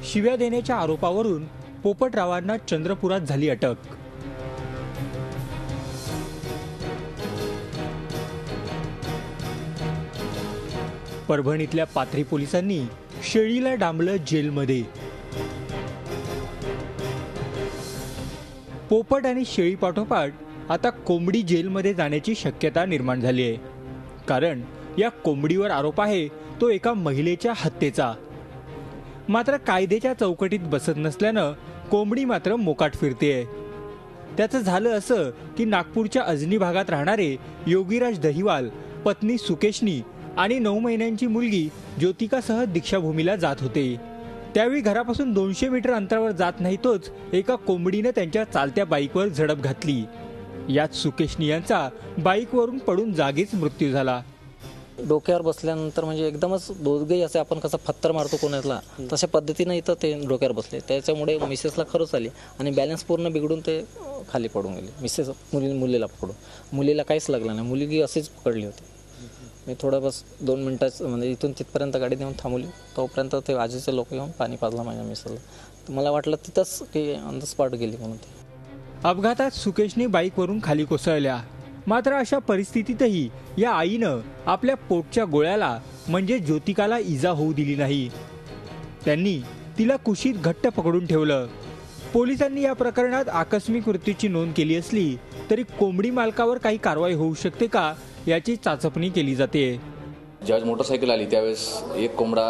शिव्या देण्याच्या आरोपावरून पोपटरावांना चंद्रपुरात झाली अटक। परभणीतल्या पाथरी पोलिसांनी शेळीला डांबलं जेलमध्ये। पोपट आणि शेळी पाठोपाठ आता कोंबडी जेलमध्ये जाण्याची शक्यता निर्माण झाली आहे, कारण या कोंबडीवर आरोप आहे तो एका महिलेच्या हत्येचा। मात्र कायद्याच्या चौकटीत बसत नसल्यानं कोंबडी मात्र मोकाट फिरतेय। त्याचं झालं असं की नागपूरच्या अजनी भागात राहणारे योगीराज दहिवाल पत्नी सुकेशनी आणि 9 महिन्यांची मुलगी ज्योतिकासह दीक्षाभूमीला जात होते। त्यावेळी घरापासून 200 मीटर अंतरावर जात नाही तोच एका कोंबडीने त्यांच्या चालत्या बाईकवर झडप घातली। यात सुकेशनी यांचा बाईकवरून पडून जागीच मृत्यू झाला। डोक्यावर बसल्यानंतर म्हणजे एकदमच दोघेही असे आपण कसं पत्थर मारतो कोणाला तशा पद्धतीने इथं ते डोक्यावर बसले। त्याच्यामुळे मिसेसला खरंच आली आणि बॅलन्स पूर्ण बिघडून ते खाली पडून गेले। मिसेस मुलीला पकडून, मुलीला काहीच लागलं नाही, मुलगी अशीच पकडली होती। मी थोडं बस 2 मिनिटाच म्हणजे इथून तिथपर्यंत गाडी नेऊन थांबवली, तोपर्यंत ते आजीचे लोक येऊन पाणी पाजलं माझ्या मिसेसला। तर मला वाटलं तिथंच की ऑन द स्पॉट गेली म्हणून। ते अपघातात सुकेशनी बाईकवरून खाली कोसळल्या। मात्र अशा परिस्थितीतही या आईनं आपल्या पोटच्या गोळ्याला म्हणजे ज्योतिकाला इजा होऊ दिली नाही। त्यांनी तिला कुशीत घट्ट पकडून ठेवलं। पोलिसांनी या प्रकरणात आकस्मिक मृत्यूची नोंद केली असली तरी कोंबडी मालकावर काही कारवाई होऊ शकते का याची चाचपणी केली जाते। ज्यावेळेस मोटरसायकल आली त्यावेळेस एक कोंबडा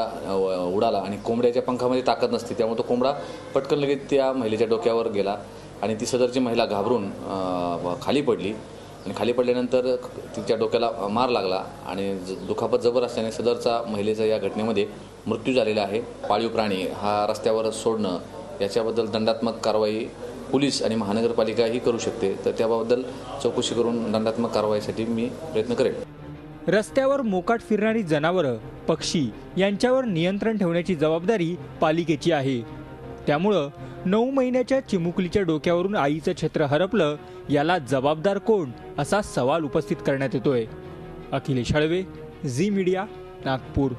उडाला आणि कोंबड्याच्या पंखामध्ये ताकद नसते, त्यामुळे तो कोंबडा पटकन लगेच त्या महिलेच्या डोक्यावर गेला आणि ती सदरची महिला घाबरून खाली पडली आणि खाली पडल्यानंतर तिच्या डोक्याला मार लागला आणि दुखापत जबर असल्याने सदरचा महिलेचा या घटनेमध्ये मृत्यू झालेला आहे। पाळीव प्राणी हा रस्त्यावर सोडणं याच्याबद्दल दंडात्मक कारवाई पोलीस आणि महानगरपालिका ही करू शकते, तर त्याबद्दल चौकशी करून दंडात्मक कारवाईसाठी मी प्रयत्न करेन। रस्त्यावर मोकाट फिरणारी जनावरं, पक्षी यांच्यावर नियंत्रण ठेवण्याची जबाबदारी पालिकेची आहे। त्यामुळं 9 महिन्याच्या चिमुकलीच्या डोक्यावरून आईचं छत्र हरपलं, याला जबाबदार कोण असा सवाल उपस्थित करण्यात येतोय। Akhilesh Halve, Zee media, Nagpur.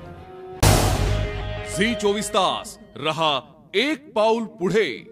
Zee 24 तास रहा एक पाऊल पुढे।